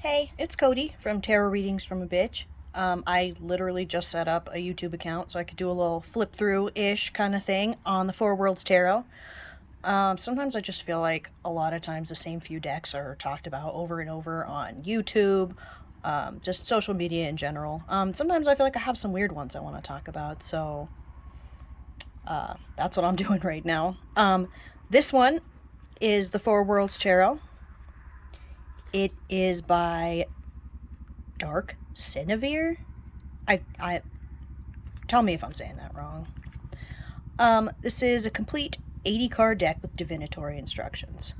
Hey, it's Cody from Tarot Readings from a Bitch. I literally just set up a YouTube account so I could do a little flip through-ish kind of thing on the Four Worlds Tarot. Sometimes I just feel like a lot of times the same few decks are talked about over and over on YouTube, just social media in general. Sometimes I feel like I have some weird ones I want to talk about, so that's what I'm doing right now. This one is the Four Worlds Tarot. It is by Dark Cinevere. I tell me if I'm saying that wrong. This is a complete 80 card deck with divinatory instructions.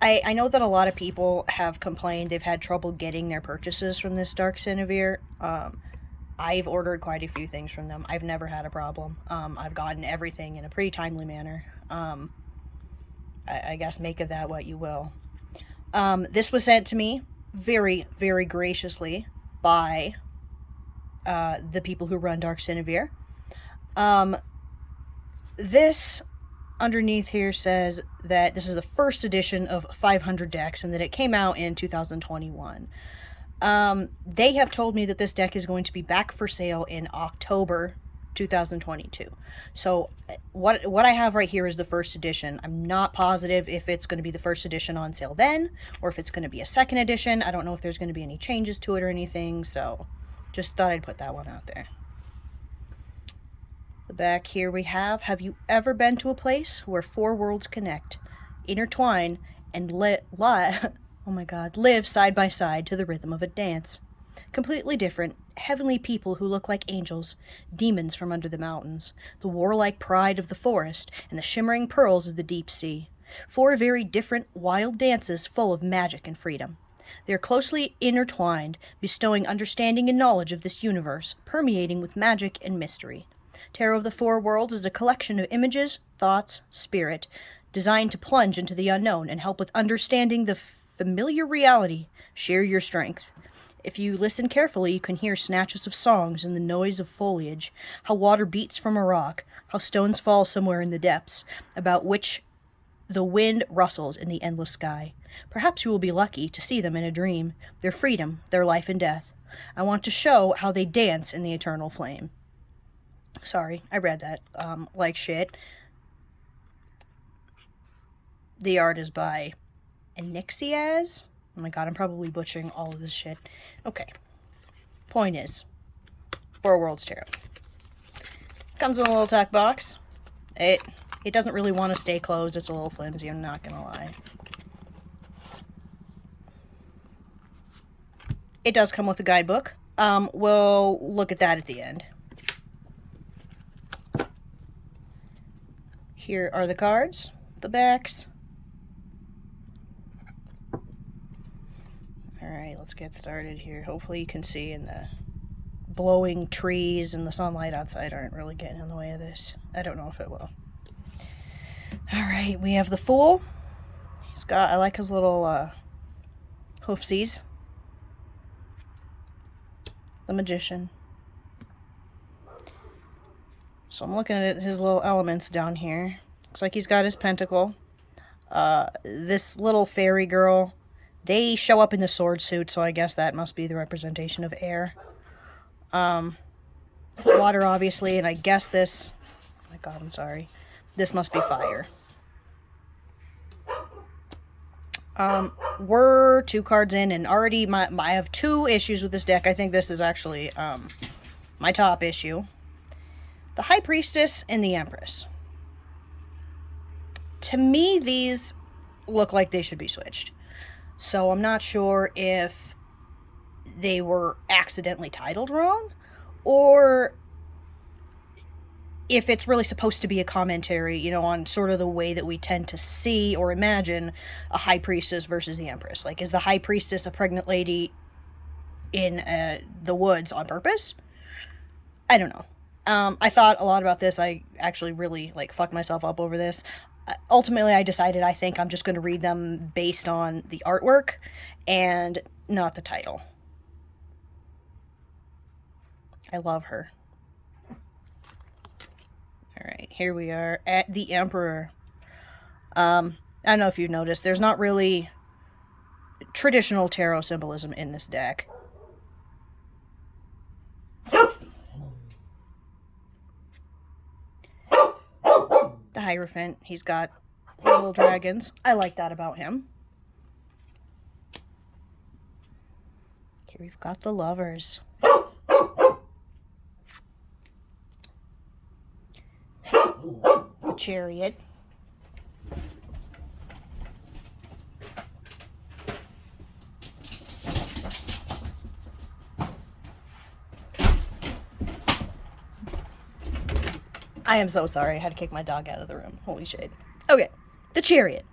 I know that a lot of people have complained they've had trouble getting their purchases from this Dark Cinevere. I've ordered quite a few things from them. I've never had a problem. I've gotten everything in a pretty timely manner. I guess make of that what you will. This was sent to me very, very graciously by the people who run Dark Cinevere. This underneath here says that this is the first edition of 500 decks and that it came out in 2021. They have told me that this deck is going to be back for sale in October 2022. So what I have right here is the first edition. I'm not positive if it's going to be the first edition on sale then, or if it's going to be a second edition. I don't know if there's going to be any changes to it or anything, so just thought I'd put that one out there. The back here we have you ever been to a place where four worlds connect, intertwine, and oh my god, live side by side to the rhythm of a dance? Completely different, heavenly people who look like angels, demons from under the mountains, the warlike pride of the forest, and the shimmering pearls of the deep sea. Four very different, wild dances full of magic and freedom. They are closely intertwined, bestowing understanding and knowledge of this universe, permeating with magic and mystery. Tarot of the Four Worlds is a collection of images, thoughts, spirit, designed to plunge into the unknown and help with understanding the familiar reality. Share your strength. If you listen carefully, you can hear snatches of songs and the noise of foliage, how water beats from a rock, how stones fall somewhere in the depths, about which the wind rustles in the endless sky. Perhaps you will be lucky to see them in a dream, their freedom, their life and death. I want to show how they dance in the eternal flame. Sorry, I read that like shit. The art is by Anixiaz. Oh my god, I'm probably butchering all of this shit. Okay. Point is, Four Worlds Tarot. Comes in a little tuck box. It doesn't really want to stay closed. It's a little flimsy, I'm not gonna lie. It does come with a guidebook. We'll look at that at the end. Here are the cards, the backs. Alright, let's get started here. Hopefully you can see in the blowing trees and the sunlight outside aren't really getting in the way of this. I don't know if it will. Alright, we have the Fool. I like his little hoofsies. The Magician. So I'm looking at his little elements down here. Looks like he's got his pentacle. This little fairy girl, they show up in the sword suit, so I guess that must be the representation of air. Water, obviously, and I guess this... Oh my god, I'm sorry. This must be fire. We're 2 cards in, and already I have 2 issues with this deck. I think this is actually my top issue. The High Priestess and the Empress. To me, these look like they should be switched. So I'm not sure if they were accidentally titled wrong, or if it's really supposed to be a commentary, you know, on sort of the way that we tend to see or imagine a High Priestess versus the Empress. Like, is the High Priestess a pregnant lady in the woods on purpose? I don't know. I thought a lot about this. I actually really, fucked myself up over this. Ultimately, I decided I think I'm just going to read them based on the artwork and not the title. I love her. Alright, here we are at the Emperor. I don't know if you've noticed, there's not really traditional tarot symbolism in this deck. The Hierophant, he's got little dragons. I like that about him. Here we've got the Lovers. The Chariot. I am so sorry. I had to kick my dog out of the room. Holy shit. Okay. The Chariot.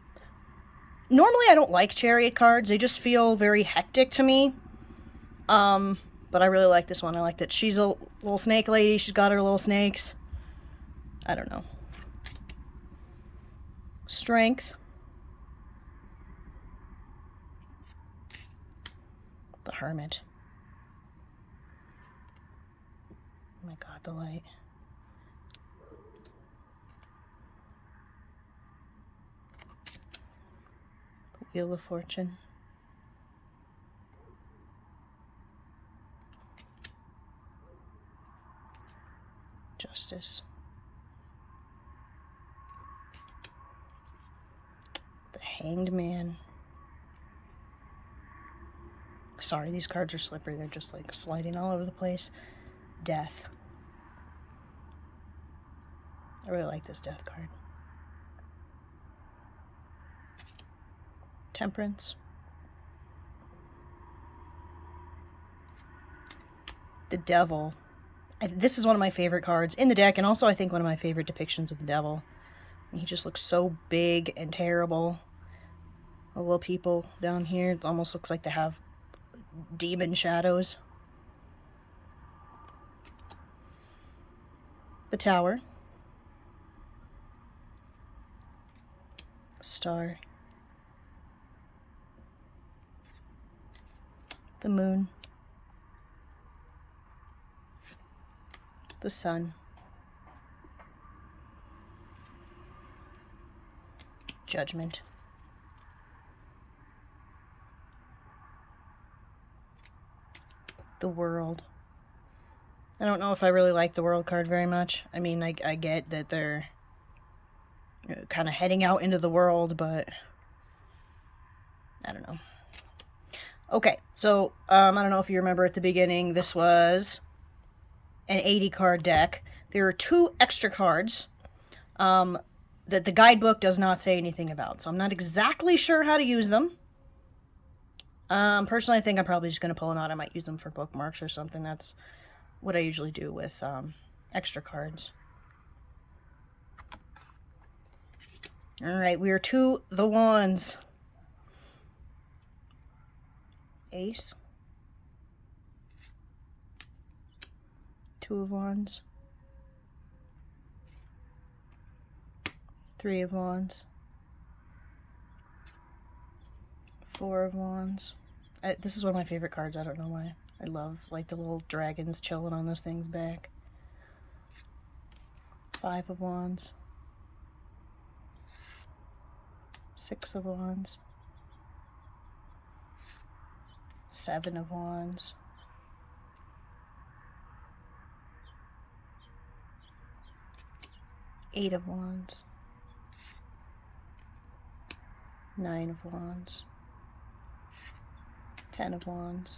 Normally I don't like Chariot cards. They just feel very hectic to me. But I really like this one. I like that she's a little snake lady. She's got her little snakes. I don't know. Strength. The Hermit. Oh my god, the light. The Wheel of Fortune. Justice. The Hanged Man. Sorry, these cards are slippery. They're just like sliding all over the place. Death. I really like this Death card. Temperance. The Devil. This is one of my favorite cards in the deck, and also I think one of my favorite depictions of the devil. He just looks so big and terrible. The little people down here, it almost looks like they have demon shadows. The Tower. Star. The Moon. The Sun. Judgment. The World. I don't know if I really like the World card very much. I mean, I get that they're kind of heading out into the world, but I don't know. Okay, so I don't know if you remember at the beginning, this was an 80 card deck. There are 2 extra cards that the guidebook does not say anything about, so I'm not exactly sure how to use them. Personally, I think I'm probably just going to pull them out. I might use them for bookmarks or something. That's what I usually do with extra cards. Alright, we are to the Wands. Ace. 2 of Wands. 3 of Wands. 4 of Wands. This is one of my favorite cards. I don't know why. I love like the little dragons chilling on this thing's back. 5 of Wands. 6 of Wands. 7 of Wands. 8 of Wands. 9 of Wands. 10 of Wands.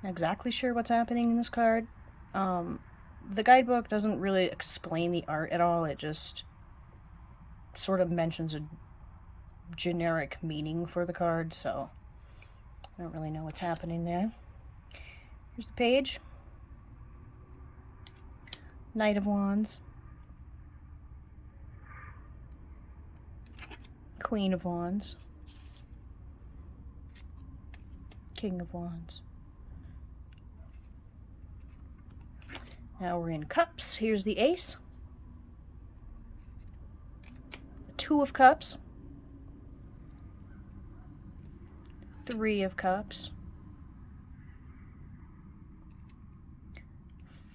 Not exactly sure what's happening in this card. The guidebook doesn't really explain the art at all. It just sort of mentions a generic meaning for the card, so I don't really know what's happening there. Here's the page. Knight of Wands. Queen of Wands. King of Wands. Now we're in Cups. Here's the Ace. The 2 of Cups. 3 of Cups.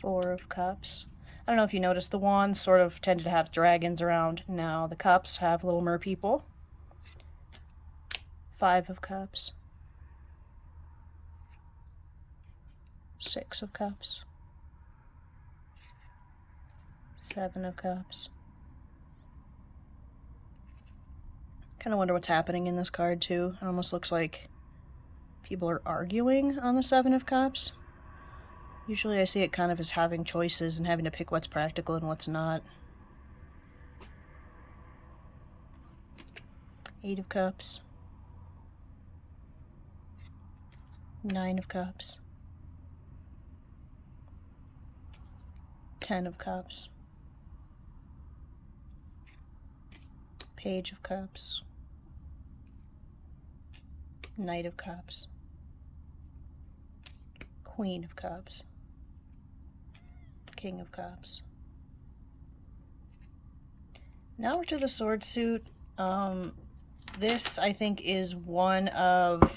4 of Cups. I don't know if you noticed, the Wands sort of tended to have dragons around. Now the Cups have little mer people. 5 of Cups. 6 of Cups. 7 of Cups. Kind of wonder what's happening in this card too. It almost looks like people are arguing on the 7 of Cups. Usually I see it kind of as having choices and having to pick what's practical and what's not. 8 of Cups. 9 of Cups. 10 of Cups. Page of Cups. Knight of Cups. Queen of Cups. King of Cups. Now we're to the sword suit. This, I think, is one of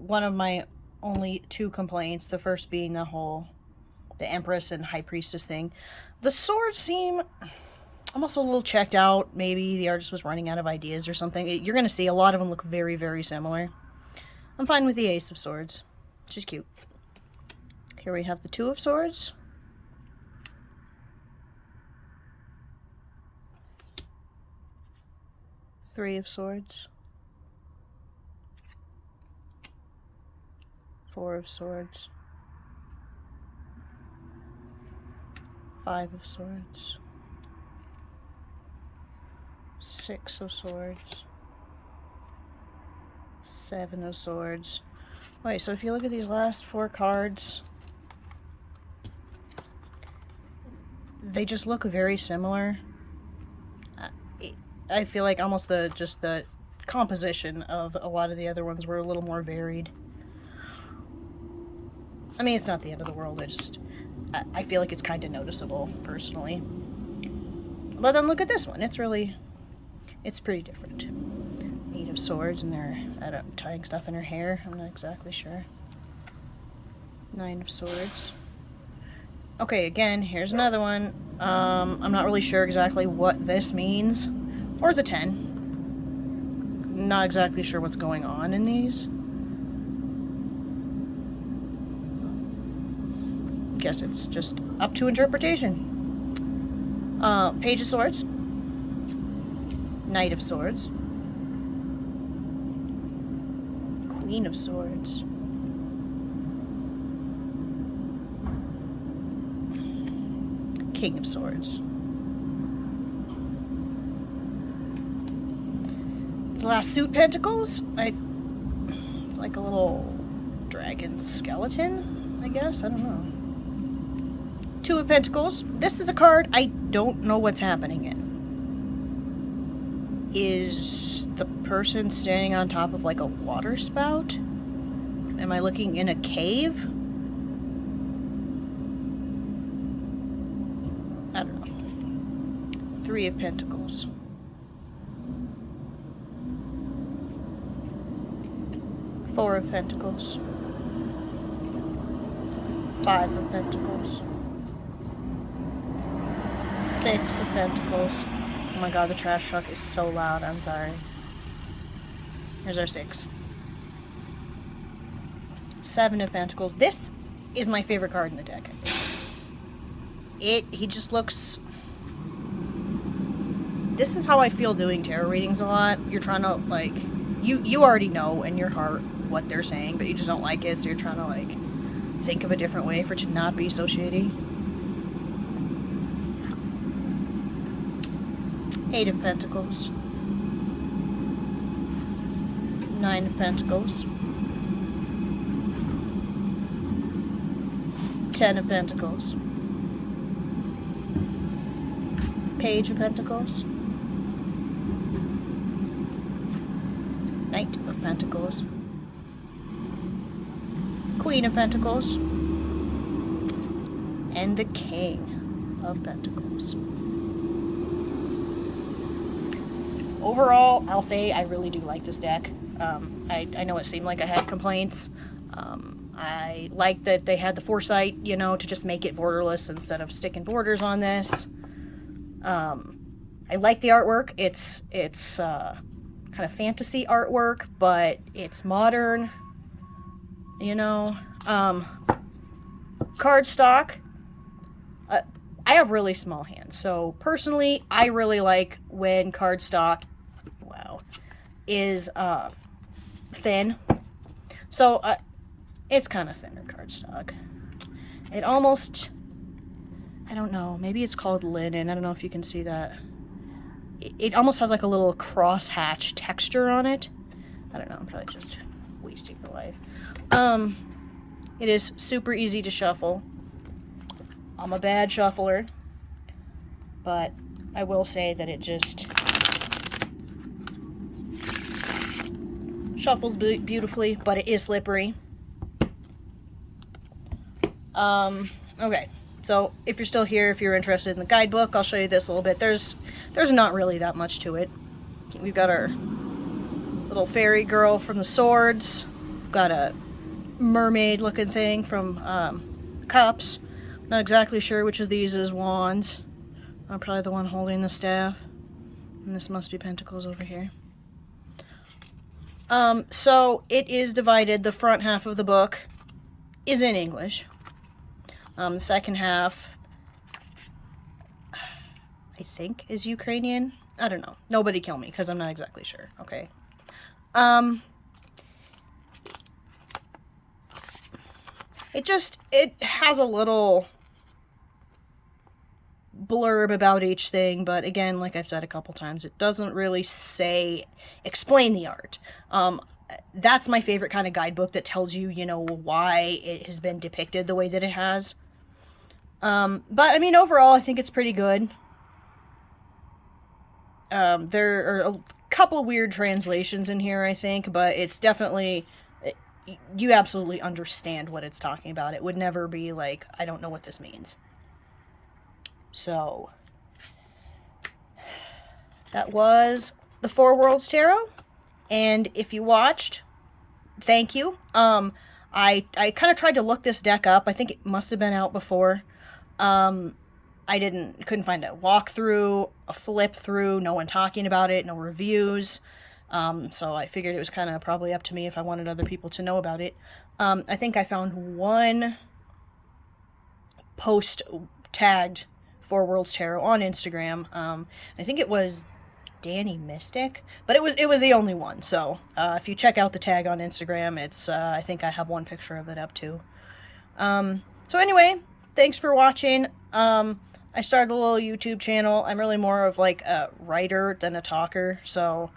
my only 2 complaints. The first being the Empress and High Priestess thing. The swords seem almost a little checked out. Maybe the artist was running out of ideas or something. You're going to see a lot of them look very, very similar. I'm fine with the Ace of Swords. She's cute. Here we have the 2 of Swords. Three of Swords. 4 of Swords. 5 of Swords. 6 of Swords. 7 of Swords. Wait, so if you look at these last 4 cards, they just look very similar. I feel like almost the composition of a lot of the other ones were a little more varied. I mean, it's not the end of the world. I feel like it's kind of noticeable, personally. But then look at this one. It's pretty different. 8 of Swords, and they're tying stuff in her hair. I'm not exactly sure. 9 of Swords. Okay, again, here's another one. I'm not really sure exactly what this means. Or the 10. Not exactly sure what's going on in these. Guess it's just up to interpretation. Page of Swords. Knight of Swords. Queen of Swords. King of Swords. The last suit, Pentacles. It's like a little dragon skeleton, I guess. I don't know. 2 of Pentacles. This is a card I don't know what's happening in. Is the person standing on top of like a water spout? Am I looking in a cave? I don't know. 3 of Pentacles. 4 of Pentacles. 5 of Pentacles. 6 of Pentacles. Oh my god, the trash truck is so loud. I'm sorry. Here's our 6. 7 of Pentacles. This is my favorite card in the deck, I think. He just looks... This is how I feel doing tarot readings a lot. You're trying to, like... You already know in your heart what they're saying, but you just don't like it, so you're trying to, like, think of a different way for it to not be so shady. 8 of Pentacles. 9 of Pentacles. 10 of Pentacles. Page of Pentacles. Knight of Pentacles. Queen of Pentacles. And the King of Pentacles. Overall, I'll say I really do like this deck. I know it seemed like I had complaints. I like that they had the foresight, you know, to just make it borderless instead of sticking borders on this. I like the artwork. It's kind of fantasy artwork, but it's modern, you know. Cardstock. I have really small hands, so personally, I really like when cardstock, wow, is thin. So it's kind of thinner cardstock. It almost, I don't know, maybe it's called linen. I don't know if you can see that. It almost has like a little crosshatch texture on it. I don't know, I'm probably just wasting my life. It is super easy to shuffle. I'm a bad shuffler, but I will say that it just shuffles beautifully, but it is slippery. Okay, so if you're still here, if you're interested in the guidebook, I'll show you this a little bit. There's not really that much to it. We've got our little fairy girl from the swords. We've got a mermaid looking thing from cups. Not exactly sure which of these is wands. I'm probably the one holding the staff. And this must be Pentacles over here. So it is divided. The front half of the book is in English. The second half, I think, is Ukrainian. I don't know. Nobody kill me, because I'm not exactly sure. Okay. It has a little blurb about each thing, but again, like I've said a couple times, it doesn't really explain the art. That's my favorite kind of guidebook that tells you, you know, why it has been depicted the way that it has. But I mean, overall, I think it's pretty good. There are a couple weird translations in here, I think, but it's definitely, you absolutely understand what it's talking about. It would never be like, I don't know what this means. So, that was the Four Worlds Tarot, and if you watched, thank you. I kind of tried to look this deck up. I think it must have been out before. I couldn't find a walkthrough, a flip through, no one talking about it, no reviews. So I figured it was kind of probably up to me if I wanted other people to know about it. I think I found one post tagged Four Worlds Tarot on Instagram. I think it was Danny Mystic, but it was the only one. So if you check out the tag on Instagram, it's I think I have one picture of it up too. So anyway, thanks for watching. I started a little YouTube channel. I'm really more of like a writer than a talker, so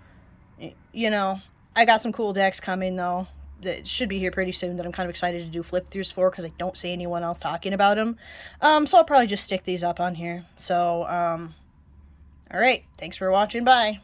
you know, I got some cool decks coming though that should be here pretty soon that I'm kind of excited to do flip throughs for, because I don't see anyone else talking about them. So I'll probably just stick these up on here. So, alright, thanks for watching, bye!